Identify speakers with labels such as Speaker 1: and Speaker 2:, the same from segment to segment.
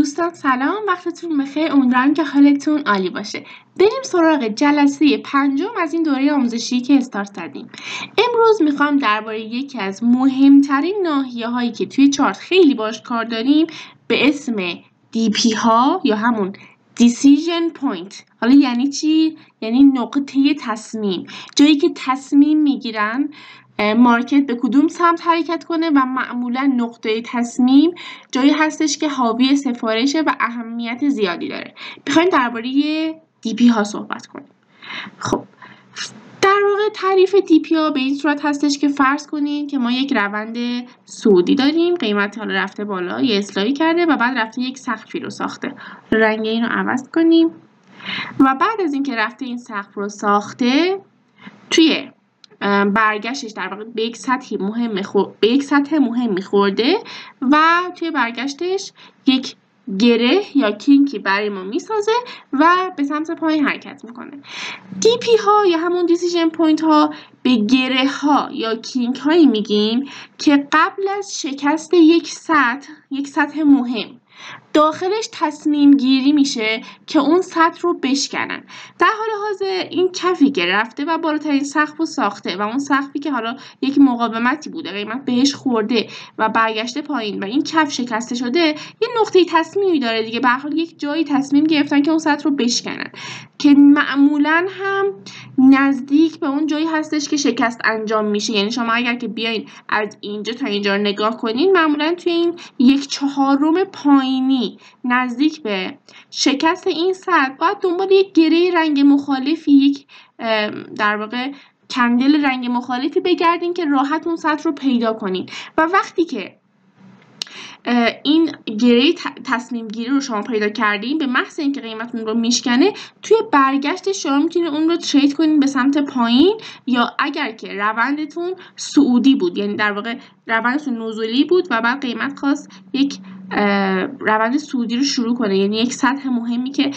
Speaker 1: دوستان سلام، وقتتون بخیر. امیدوارم که حالتون عالی باشه. بریم سراغ جلسه 5 از این دوره آموزشی که استارت زدیم. امروز میخوام درباره یکی از مهمترین ناحیه‌هایی که توی چارت خیلی باش کار داریم به اسم DP ها یا همون Decision Point. حالا یعنی چی؟ یعنی نقطه تصمیم، جایی که تصمیم میگیرن مارکت به کدوم سمت حرکت کنه و معمولا نقطه تصمیم جایی هستش که حاوی سفارشه و اهمیت زیادی داره. بخوایم درباره DP ها صحبت کنیم. خب در واقع تعریف DP ها به این صورت هستش که فرض کنین که ما یک روند صعودی داریم، قیمت حالا رفته بالا، یه اصلاحی کرده و بعد رفته یک سقفی رو ساخته. رنگ این رو عوض کنیم و بعد از اینکه رفته این سقف رو ساخته، توی برگشتش در واقع به یک سطح مهم میخورده و توی برگشتش یک گره یا کینکی برای ما میسازه و به سمت پایین حرکت میکنه. DP ها یا همون دیسیژن پوینت ها به گره ها یا کینک هایی میگیم که قبل از شکست یک سطح مهم داخلش تصمیم گیری میشه که اون سطح رو بشکنن. در حال حاضر این کفی که رفته و بالاترین سقف رو ساخته و اون سقفی که حالا یک مقاومتی بوده، قیمت بهش خورده و برگشته پایین و این کف شکسته شده، یه نقطه تصمیمی داره دیگه. به هر حال یک جایی تصمیم گرفتن که اون سطح رو بشکنن که معمولاً هم نزدیک به اون جایی هستش که شکست انجام میشه. یعنی شما اگر که بیاین از اینجا تا اینجا رو نگاه کنین، معمولاً توی این 1/4 پایینی نزدیک به شکست این سطح باید دنبال یک گره رنگ مخالفی، یک در واقع کندل رنگ مخالفی بگردین که راحت اون سطح رو پیدا کنین و وقتی که این گره تصمیم گیری رو شما پیدا کردین، به محض اینکه قیمت اون رو میشکنه، توی برگشتش شما میتونید اون رو ترید کنین به سمت پایین، یا اگر که روندتون صعودی بود، یعنی در واقع روندتون نزولی بود و بعد قیمت خواست یک روند صعودی رو شروع کنه، یعنی یک سطح مهمی که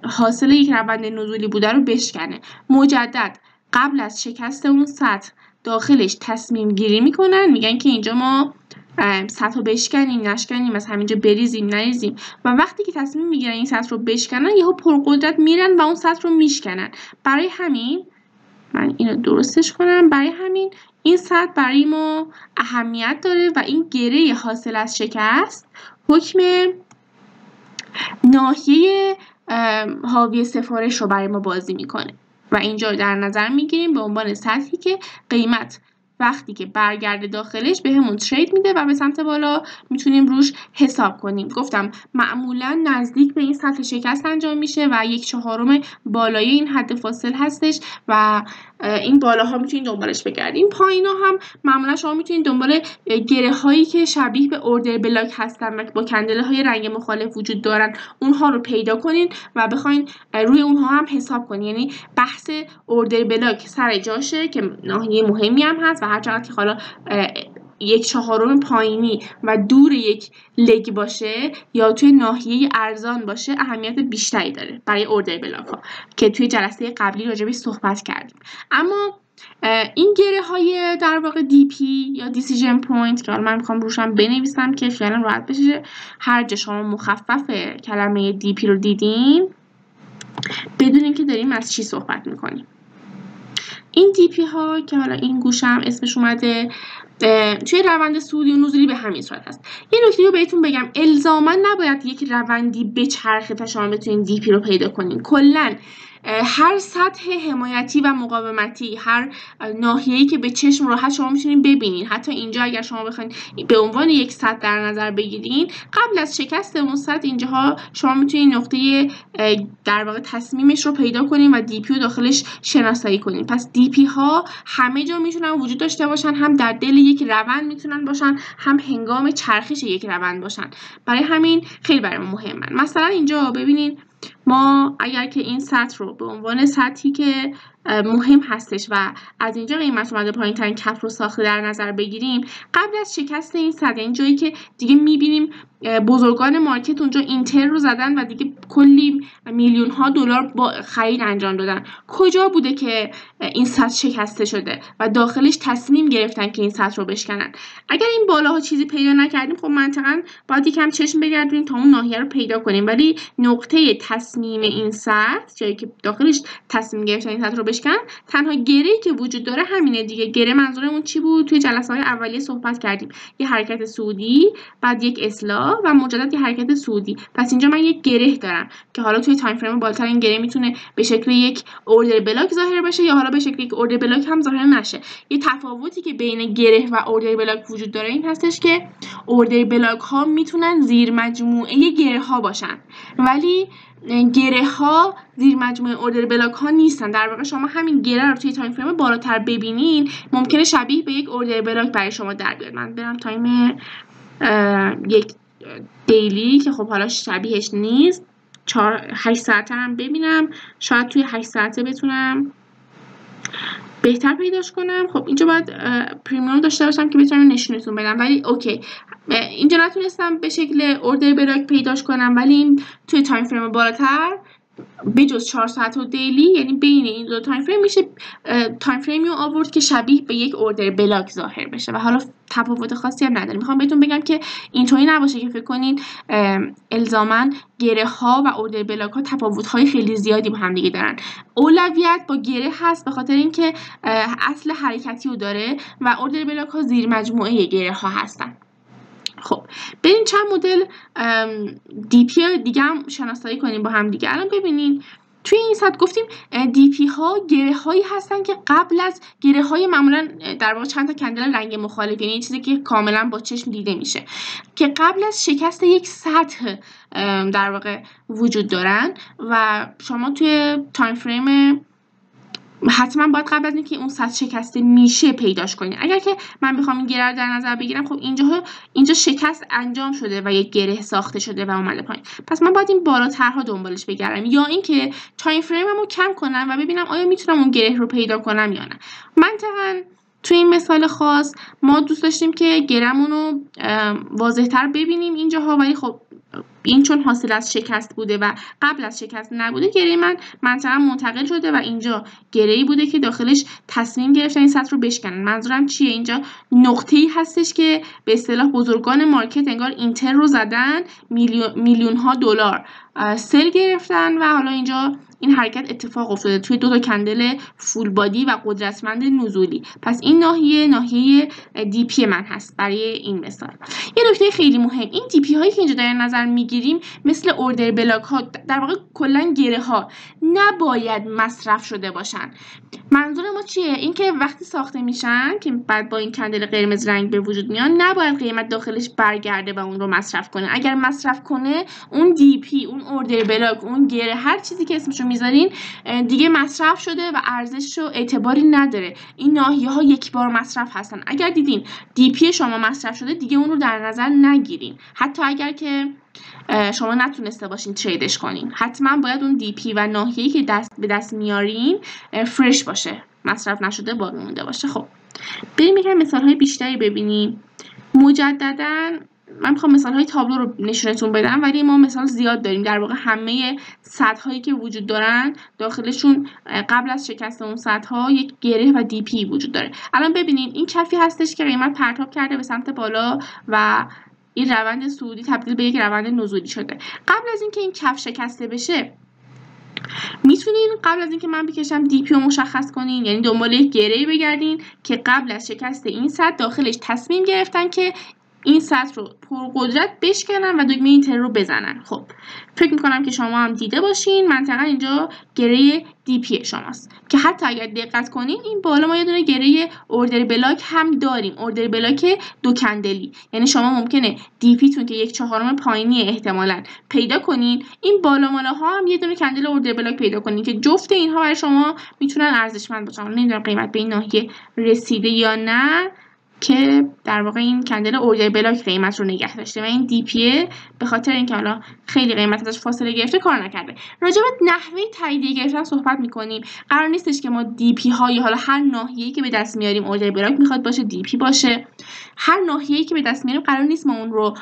Speaker 1: حاصل یک روند نزولی بوده رو بشکنه، مجدد قبل از شکست اون سطح داخلش تصمیم گیری میکنن، میگن که اینجا ما سطح رو بشکنیم نشکنیم، از همینجا بریزیم نریزیم، و وقتی که تصمیم میگیرن این سطح رو بشکنن، یهو پرقدرت میرن و اون سطح رو میشکنن. برای همین من اینو درستش کنم، برای همین این سطح برای ما اهمیت داره و این گره حاصل از شکست حکم ناحیه حاوی سفارش رو برای ما بازی میکنه و اینجا در نظر میگیریم به عنوان سطحی که قیمت وقتی که برگرده داخلش به همون ترید میده و به سمت بالا میتونیم روش حساب کنیم. گفتم معمولا نزدیک به این سطح شکست انجام میشه و 1/4 بالای این حد فاصل هستش و این بالاها میتونید دنبالش بگردین. پایینا هم معمولا شما میتونید دنبال گره هایی که شبیه به اوردر بلاک هستن و با کندل های رنگ مخالف وجود دارن اونها رو پیدا کنین و بخواین روی اونها هم حساب کنین. یعنی بحث اوردر بلاک سر جاشه که ناحیه مهمی هم هست و هر چقدر که حالا 1/4 پایینی و دور یک لگ باشه یا توی ناحیه ارزان باشه، اهمیت بیشتری داره برای اوردر بلاک ها که توی جلسه قبلی راجبش صحبت کردیم. اما این گره های در واقع DP یا دیسیژن پوینت که حالا من میخوام روشم بنویسم که خیلی راحت بشه، هر جا شما مخفف کلمه DP رو دیدین بدونین که داریم از چی صحبت میکنیم. این DP ها که حالا این گوشم اسمش اومده توی روند صعودی و نزولی به همین صورت هست. یه نکته رو بهتون بگم، الزاما نباید یک روندی بچرخه تا شما بتونین DP رو پیدا کنین. کلاً هر سطح حمایتی و مقاومتی، هر ناحیه‌ای که به چشم راحت شما میتونین ببینین، حتی اینجا اگر شما بخواین به عنوان یک سطح در نظر بگیرین، قبل از شکست اون سطح اینجاها شما میتونین نقطه در واقع تصمیمش رو پیدا کنین و DP رو داخلش شناسایی کنین. پس DP ها همه جا میتونن وجود داشته باشن، هم در دل یک روند میتونن باشن، هم هنگام چرخش یک روند باشن. برای همین خیلی برای ما مهمن. مثلا اینجا ببینین، ما اگر که این سطح رو به عنوان سطحی که مهم هستش و از اینجا قیمت اومده پایین‌ترین کف رو ساخته در نظر بگیریم، قبل از شکست این سد، این جایی که دیگه می‌بینیم بزرگان مارکت اونجا اینتر رو زدن و دیگه کلی میلیون ها دلار با خرید انجام دادن، کجا بوده که این سد شکسته شده و داخلش تصمیم گرفتن که این سد رو بشکنن؟ اگر این بالاها چیزی پیدا نکردیم خب منطقاً باید یکم چشم بگردیم تا اون ناحیه رو پیدا کنیم، ولی نقطه تصمیم این سد، جایی که داخلش تصمیم گرفتن این سد رو بشکنن، تنها گره‌ای که وجود داره همینه دیگه. گره منظورمون چی بود؟ توی جلسه‌های اولیه صحبت کردیم، یه حرکت صعودی، بعد یک اصلاح و مجدد یه حرکت صعودی. پس اینجا من یک گره دارم که حالا توی تایم فریم بالاتر این گره میتونه به شکل یک اوردر بلاک ظاهر بشه یا حالا به شکل یک اوردر بلاک هم ظاهر نشه. یه تفاوتی که بین گره و اوردر بلاک وجود داره این هستش که اوردر بلاک ها میتونن زیر مجموعه گره ها باشن، ولی گره ها زیر مجموعه اوردر بلاک ها نیستن. در واقع شما همین گره رو توی تایم فریم بالاتر ببینین ممکنه شبیه به یک اوردر بلاک برای شما در بیاد. من برم تایم یک دیلی که خب حالا شبیهش نیست، 8 ساعته هم ببینم، شاید توی 8 ساعته بتونم بهتر پیداش کنم. خب اینجا باید پریمیوم داشته باشم که بتونم نشونتون بدم، ولی اوکی اینجا نتونستم به شکل اوردر بلاک پیداش کنم، ولی این توی تایم فریم بالاتر بجز 4 ساعت و دیلی، یعنی بین این دو تایم فریم میشه تایم فریمی رو آورد که شبیه به یک اوردر بلاک ظاهر بشه و حالا تفاوت خاصی هم نداره. میخوام بهتون بگم که اینطوری نباشه که فکر کنین الزاما گره ها و اوردر بلاک ها تفاوت های خیلی زیادی با هم دیگه دارن. اولویت با گره هست به خاطر اینکه اصل حرکتی رو داره و اوردر بلاک ها زیر مجموعه گره ها هستن. خب بریم چند مدل دی پی دیگه هم شناسایی کنیم با هم دیگه. الان ببینین توی این سطح گفتیم دی پی ها گره هایی هستن که قبل از گره های معمولا در واقع چند تا کندل رنگ مخالف، یعنی چیزی که کاملا با چشم دیده میشه، که قبل از شکست یک سطح در واقع وجود دارن و شما توی تایم فریم حتما باید قبل از اینکه اون سطح شکسته میشه پیداش کنید. اگر که من بخوام این گره رو در نظر بگیرم، خب اینجا شکست انجام شده و یک گره ساخته شده و اومده پایین، پس من باید این بالاترها دنبالش بگردم یا اینکه تایم فریممو کم کنم و ببینم آیا میتونم اون گره رو پیدا کنم یا نه. منطقاً توی این مثال خاص ما دوست داشتیم که گره‌مون رو واضح‌تر ببینیم اینجاها، ولی خب این چون حاصل از شکست بوده و قبل از شکست نبوده، گره من منطقه منتقل شده و اینجا گره‌ای بوده که داخلش تصمیم گرفتن این سطح رو بشکنن. منظورم چیه؟ اینجا نقطه‌ای هستش که به اصطلاح بزرگان مارکت انگار اینتر رو زدن، میلیون ها دلار سل گرفتن و حالا اینجا این حرکت اتفاق افتاده توی دو تا کندل فول بادی و قدرتمند نزولی. پس این ناحیه دی پی من هست برای این مثال. یه نکته خیلی مهم، این دی پی هایی که اینجا در نظر میگیریم مثل اوردر بلاک ها، در واقع کلا گره ها نباید مصرف شده باشن. منظور ما چیه؟ اینکه وقتی ساخته میشن که بعد با این کندل قرمز رنگ به وجود میان، نباید قیمت داخلش برگرده و اون رو مصرف کنه. اگر مصرف کنه اون دی پی، اون اوردر بلاک، اون گره، هر چیزی که اسمشو میذارین دیگه مصرف شده و ارزش و اعتباری نداره. این ناحیه ها یک بار مصرف هستن. اگر دیدین دی پی شما مصرف شده دیگه اون رو در نظر نگیرین، حتی اگر که شما نتونسته باشین تریدش کنین. حتما باید اون دی پی و ناحیه‌ای که به دست میارین فرش باشه، مصرف نشده باقی مونده باشه. خب بریم یکم مثال‌های بیشتری ببینیم. مجدداً من میخوام مثال‌های تابلو رو نشونتون بدم، ولی ما مثال زیاد داریم. در واقع همه سطح‌هایی که وجود دارن داخلشون قبل از شکست اون سطح‌ها یک گره و دی پی وجود داره. الان ببینید این کفی هستش که قیمت پرتاب کرده به سمت بالا و این روند صعودی تبدیل به یک روند نزولی شده. قبل از اینکه این کف شکسته بشه میتونین قبل از اینکه من بکشم دی پی رو مشخص کنین، یعنی دنبال یک گره‌ای بگردین که قبل از شکست این سطح داخلش تصمیم گرفتن که این سطح رو پرقدرت بشکنن و دکمه اینتر رو بزنن. خب فکر میکنم که شما هم دیده باشین منطقه اینجا گره دی پی شماست که حتی اگر دقت کنین این بالا ما یه دونه گره اوردر بلاک هم داریم، اوردر بلاک دو کندلی. یعنی شما ممکنه دی پی تون که 1/4 پایینی احتمالاً پیدا کنین، این بالا مالا ها هم یه دونه کندل اوردر بلاک پیدا کنین که جفت اینها برای شما میتونن ارزشمند باشن. نمیدونم قیمت به این ناحیه رسیده یا نه که در واقع این کندل اوردر بلاک قیمت رو نگه داشته و این دی پی به خاطر اینکه حالا خیلی قیمت ازش فاصله گرفته کار نکرده. راجع به نحوه تاییدیه گرفتن صحبت میکنیم. قرار نیستش که ما دی پی ها یا حالا هر ناحیه‌ای که به دست میاریم آلجبرایک میخواد باشه دی پی باشه. هر ناحیه‌ای که به دست میاریم قرار نیست ما اون رو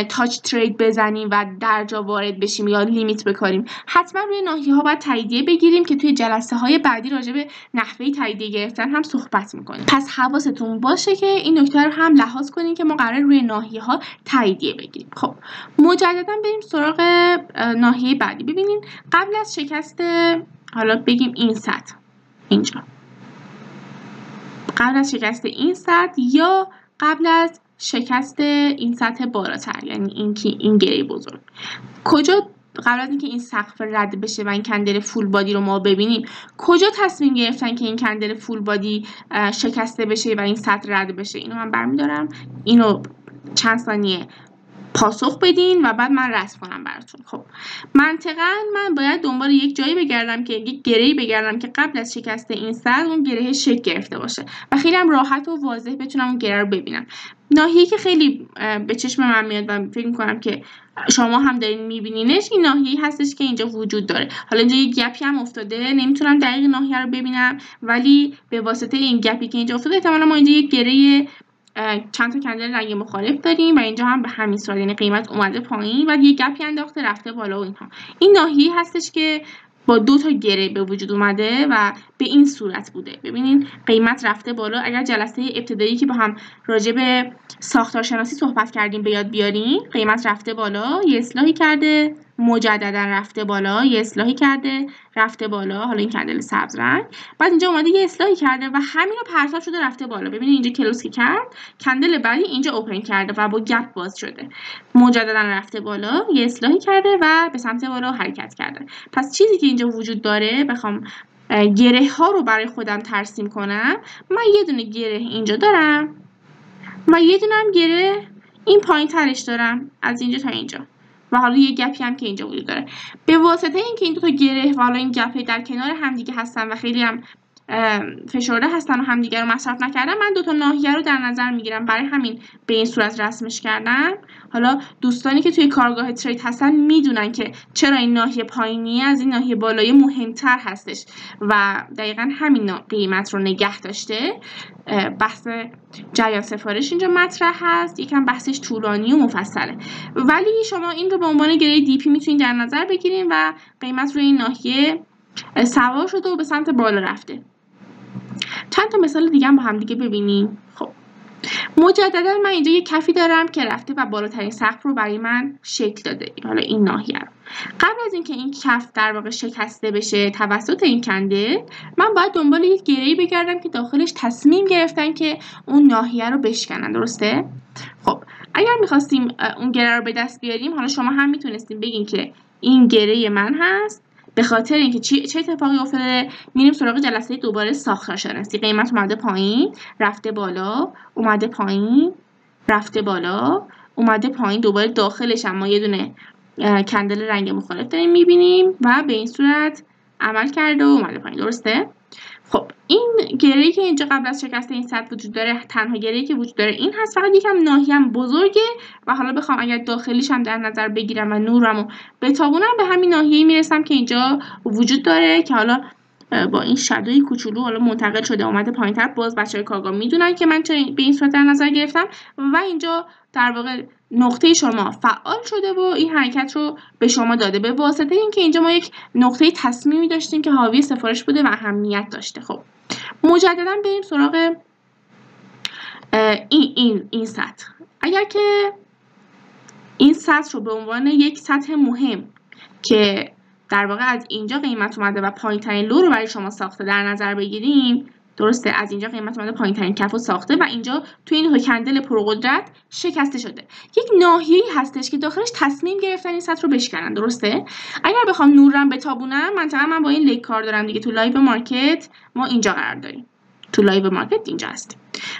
Speaker 1: تاچ ترید بزنیم و در جا وارد بشیم یا لیمیت بکاریم. حتما روی ناحیه‌ها باید تاییدیه بگیریم که توی جلسه‌های بعدی راجع به نحوه تاییدیه گرفتن هم صحبت میکنیم. پس حواستون باشه که این نکته رو هم لحاظ کنین که ما قرار روی ناحیه‌ها تاییدیه بگیریم. خب مجددا بریم سراغ ناحیه بعدی. ببینین قبل از شکست، حالا بگیم این سطح اینجا، قبل از شکست این سطح یا قبل از شکست این سطح بالاتر، یعنی این گره بزرگ، کجا قبل از اینکه این سقف رد بشه و این کندل فول بادی رو ما ببینیم کجا تصمیم گرفتن که این کندل فول بادی شکسته بشه و این سطح رد بشه؟ اینو من برمی‌دارم، اینو چند ثانیه پاسخ بدین و بعد من رسم کنم براتون. خب منطقاً من باید دنبال یک جایی بگردم که یک گره‌ای بگردم که قبل از شکست این سطح اون گره شکل گرفته باشه و خیلی هم راحت و واضح بتونم اون گره رو ببینم. ناحیه‌ای که خیلی به چشم من میاد و فکر می‌کنم که شما هم دارین می‌بینینش، این ناحیه‌ای هستش که اینجا وجود داره. حالا اینجا یک گپی هم افتاده، نمیتونم دقیق ناحیه رو ببینم، ولی به واسطه این گپی که اینجا افتاده احتمالاً ما اینجا یک گره چند تا کندل رنگ مخالف داریم و اینجا هم به همین صورت، یعنی قیمت اومده پایین و یه گپی انداخته رفته بالا و اینها. این ناحیه هستش که با 2 تا گره به وجود اومده و به این صورت بوده. ببینین قیمت رفته بالا. اگر جلسه ابتدایی که با هم راجع به ساختارشناسی صحبت کردیم به یاد بیارین، قیمت رفته بالا، یه اصلاحی کرده، مجددا رفته بالا، یه اصلاحی کرده، رفته بالا، حالا این کندل سبز رنگ، بعد اینجا اومده یه اصلاحی کرده و همین رو پرتاب شده رفته بالا. ببینید اینجا کلوز که کرد، کندل بعدی اینجا اوپن کرده و با گپ باز شده، مجددا رفته بالا، یه اصلاحی کرده و به سمت بالا حرکت کرده. پس چیزی که اینجا وجود داره، بخوام گره ها رو برای خودم ترسیم کنم، من یه دونه گره اینجا دارم و یه دونه هم گره این پایین ترش دارم از اینجا تا اینجا و حالا یه گپی هم که اینجا وجود داره. به واسطه اینکه این 2 تا گره و حالا این گپ در کنار همدیگه هستن و خیلی هم فشرده هستن و همدیگه رو مصرف نکردن، من 2 تا ناحیه رو در نظر میگیرم، برای همین به این صورت رسمش کردم. حالا دوستانی که توی کارگاه ترید هستن میدونن که چرا این ناحیه پایینی از این ناحیه بالایی مهمتر هستش و دقیقا همین قیمت رو نگه داشته. بحث جریان سفارش اینجا مطرح هست، یکم بحثش طولانی و مفصله، ولی شما این رو به عنوان گره دی پی میتونید در نظر بگیرید و قیمت روی این ناحیه سوار شده و به سمت بالا رفته. چند تا مثال دیگه هم با هم دیگه ببینیم. خب مجددا من اینجا یه کفی دارم که رفته و بالاترین سقف رو برای من شکل داده، حالا این ناحیه رو. قبل از اینکه این کف در واقع شکسته بشه توسط این کندل، من باید دنبال یک گره‌ای بگردم که داخلش تصمیم گرفتن که اون ناحیه رو بشکنن، درسته؟ خب اگر می‌خواستیم اون گره رو به دست بیاریم، حالا شما هم میتونستیم بگین که این گره من هست، به خاطر اینکه چه اتفاقی افتاده، میریم سراغ جلسه دوباره ساختارشناسی. قیمت اومده پایین، رفته بالا، اومده پایین، رفته بالا، اومده پایین، دوباره داخلش هم ما یه دونه کندل رنگ مخالف داریم میبینیم و به این صورت عمل کرده و اومده پایین، درسته؟ خب این گره‌ای که اینجا قبل از شکست این سطح وجود داره، تنها گره‌ای که وجود داره این هست، فقط یکم ناحیه‌ام بزرگه و حالا بخوام اگر داخلیش هم در نظر بگیرم و نورمو بتابونم به همین ناحیه‌ای میرسم که اینجا وجود داره که حالا با این شادوی کوچولو حالا منتقل شده اومده پایین‌تر. باز بچه‌های کارگاه میدونن که من چرا به این صورت در نظر گرفتم و اینجا در واقع نقطه شما فعال شده و این حرکت رو به شما داده به واسطه اینکه اینجا ما یک نقطه تصمیمی داشتیم که حاوی سفارش بوده و اهمیت داشته. خب مجددا بریم سراغ این سطح. اگر که این سطح رو به عنوان یک سطح مهم که در واقع از اینجا قیمت اومده و پایین‌ترین لو رو برای شما ساخته در نظر بگیریم، درسته، از اینجا قیمت اومده پایین‌ترین کف رو ساخته و اینجا توی این کندل پرقدرت شکسته شده. یک ناحیه‌ای هستش که داخلش تصمیم گرفتن این سطح رو بشکنن، درسته؟ اگر بخوام نورم بتابونم، منطقه من با این لیک کار دارم دیگه، تو لایو مارکت ما اینجا قرار داریم، تو لایو مارکت اینجا هستیم.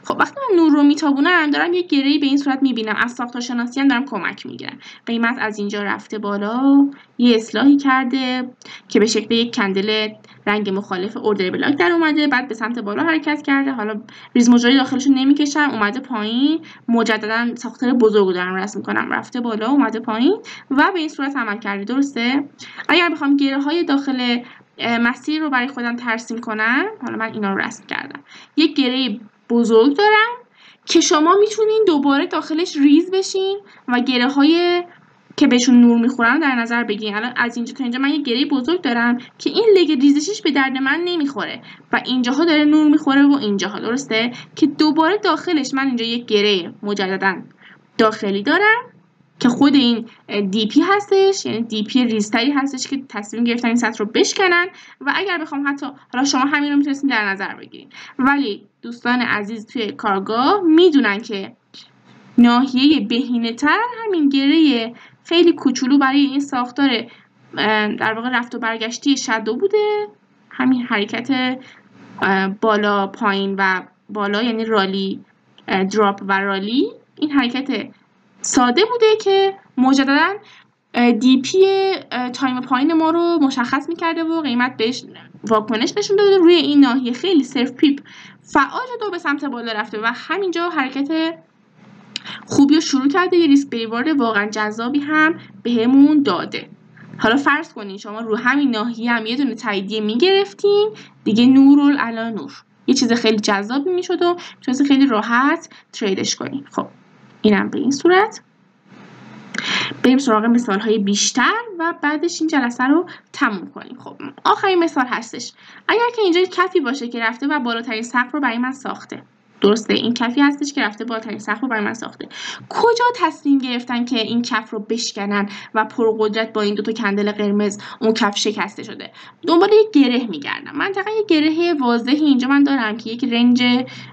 Speaker 1: خب وقتی من نور رو میتابونم دارم یه گره‌ای به این صورت میبینم، از ساختارشناسی هم دارم کمک میگیرم. قیمت از اینجا رفته بالا، یه اصلاحی کرده که به شکل یک کندل رنگ مخالف اوردر بلاک در اومده، بعد به سمت بالا حرکت کرده. حالا ریز موجایی داخلش رو نمیکشم، اومده پایین، مجددا ساختار بزرگو دارم رسم میکنم، رفته بالا اومده پایین و به این صورت عمل کرده. درسته؟ اگر بخوام گره‌های داخل مسیر رو برای خودم ترسیم کنم، حالا من اینا رو رسم کردم، یک گره بزرگ دارم که شما میتونین دوباره داخلش ریز بشین و گره‌های که بهشون نور میخورن در نظر بگیرین. الان از اینجا تا اینجا من یه گره بزرگ دارم که این لگ ریزشش به درد من نمیخوره و اینجاها داره نور میخوره و اینجاها. درسته؟ که دوباره داخلش من اینجا یک گره مجددا داخلی دارم که خود این دی پی هستش، یعنی دی پی ریزتری هستش که تصمیم گرفتن این سطح رو بشکنن و اگر بخوام حتی حالا شما همین رو میتونستین در نظر بگیرین، ولی دوستان عزیز توی کارگاه میدونن که ناحیه بهینه‌تر همین گره خیلی کوچولو برای این ساختار در واقع رفت و برگشتی شادو بوده، همین حرکت بالا پایین و بالا، یعنی رالی دراپ و رالی، این حرکت ساده بوده که مجددا دی پی تایم پایین ما رو مشخص میکرده و قیمت بهش واکنش نشون داده. روی این ناحیه خیلی صرف پیپ فعال شده و به سمت بالا رفته و همینجا حرکت خوبی رو شروع کرده، یه ریسک ریوارد واقعا جذابی هم بهمون داده. حالا فرض کنین شما رو همین ناحیه هم یه دونه تاییدیه میگرفتین دیگه، نور علی نور، یه چیز خیلی جذابی میشد و میتونستین خیلی راحت تریدش کنین. خب اینم به این صورت. بریم سراغ مثال‌های بیشتر و بعدش این جلسه رو تموم کنیم. خب آخرین مثال هستش. اگر که اینجا کفی باشه که رفته و بالاترین سقف رو برای من ساخته. درسته؟ این کفی هستش که رفته بالاترین سقف رو برای من ساخته. کجا تصمیم گرفتن که این کف رو بشکنن و پرقدرت با این دو تا کندل قرمز اون کف شکسته شده؟ دنبال یک گره میگردم. منطقه یک گره واضحی اینجا من دارم که یک رنج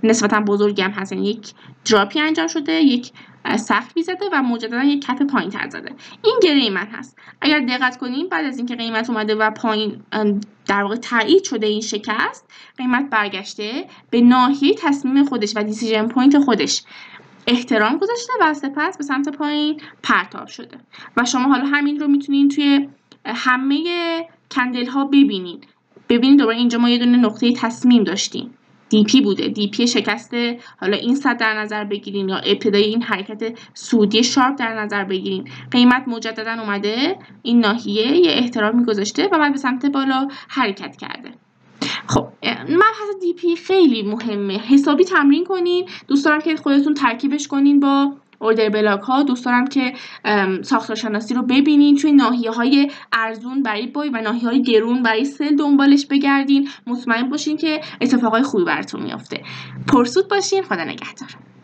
Speaker 1: نسبتا بزرگی هم هست، یعنی یک دراپی انجام شده، یک سقفی زده و مجددا یک کف پایین تر زده. این گره من هست. اگر دقت کنیم بعد از اینکه قیمت اومده و پایین در واقع تایید شده این شکست، قیمت برگشته به ناحیه تصمیم خودش و دیسیژن پوینت خودش احترام گذاشته و سپس به سمت پایین پرتاب شده و شما حالا همین رو میتونین توی همه کندل ها ببینین. دوباره اینجا ما یه دونه نقطه تصمیم داشتیم، دی پی بوده، دی پی شکسته، حالا این سطح در نظر بگیرین یا ابتدای این حرکت سودی شارپ در نظر بگیرین. قیمت مجددا اومده این ناحیه یه احترامی گذاشته و بعد به سمت بالا حرکت کرده. خب مبحث دی پی خیلی مهمه، حسابی تمرین کنین. دوست دارم که خودتون ترکیبش کنین با اوردر بلاک ها. دوست دارم که ساختارشناسی رو ببینین، توی ناحیه‌های ارزون برای بای و ناحیه‌های گرون برای سل دنبالش بگردین. مطمئن باشین که اتفاقای خوبی براتون میافته. پرسود باشین. خدا نگهدار.